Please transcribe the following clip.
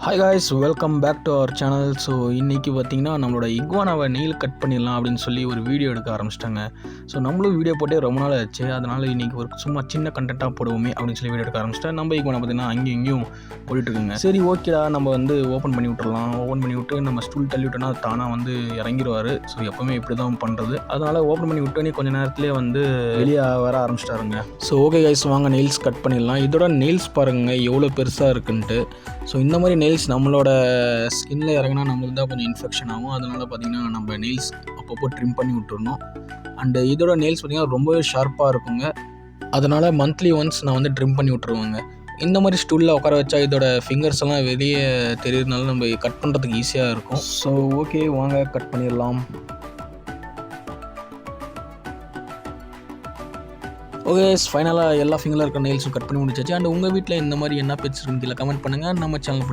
Hi guys, welcome back to our channel. So இன்றைக்கி பார்த்திங்கன்னா நம்மளோட இக்வானாவை நெயில் கட் பண்ணிடலாம் அப்படின்னு சொல்லி ஒரு வீடியோ எடுக்க ஆரம்பிச்சிட்டாங்க. ஸோ நம்மளும் வீடியோ போட்டே ரொம்ப நாள் ஆச்சு. அதனால் இன்றைக்கி ஒரு சும்மா சின்ன கண்டென்ட்டாக போடுவோமே அப்படின்னு சொல்லி வீடியோ எடுக்க ஆரம்பிச்சிட்டேன். நம்ம இக்வானா பார்த்திங்கன்னா அங்கேயும் இங்கேயும் போயிட்டுருக்குங்க. சரி, ஓகேடா, நம்ம ஓப்பன் பண்ணி விட்டுறலாம். ஓப்பன் பண்ணி விட்டு நம்ம ஸ்டூல் தள்ளி விட்டோன்னா தானாக இறங்கிடுவார். ஸோ எப்போவுமே இப்படி தான் பண்ணுறது. அதனால் ஓப்பன் பண்ணி விட்டோன்னே கொஞ்சம் நேரத்துலேயே வெளியே வர ஆரம்பிச்சிட்டாருங்க. ஸோ ஓகே கைஸ், வாங்க நெயில்ஸ் கட் பண்ணிடலாம். இதோட நெயில்ஸ் பாருங்கள் எவ்வளோ பெருசாக இருக்குன்ட்டு. ஸோ இந்த மாதிரி நெயில்ஸ் நம்மளோட ஸ்கின்னில் இறங்கினா நம்மளுக்கு தான் கொஞ்சம் இன்ஃபெக்ஷன் ஆகும். அதனால் பார்த்திங்கன்னா நம்ம நெயில்ஸ் அப்பப்போ ட்ரிம் பண்ணி விட்டுருணும். அண்டு இதோட நெயில்ஸ் பார்த்திங்கன்னா ரொம்பவே ஷார்ப்பாக இருக்குங்க. அதனால் மந்த்லி ஒன்ஸ் நான் ட்ரிம் பண்ணி விட்ருவேங்க. இந்த மாதிரி ஸ்டூலில் உட்கார வச்சா இதோட ஃபிங்கர்ஸ் எல்லாம் வெளியே தெரியறதுனால நம்ம கட் பண்ணுறதுக்கு ஈஸியாக இருக்கும். ஸோ ஓகே, வாங்க கட் பண்ணிடலாம். ஓகே, ஃபைனலாக எல்லா ஃபிங்கரில் இருக்க நெயில்ஸும் கட் பண்ணி முடிச்சாச்சு. அண்ட் உங்கள் வீட்டில் இந்த மாதிரி என்ன பெட்ஸ் இருக்குன்னு கீழே கமெண்ட் பண்ணுங்கள். நம்ம சேனல்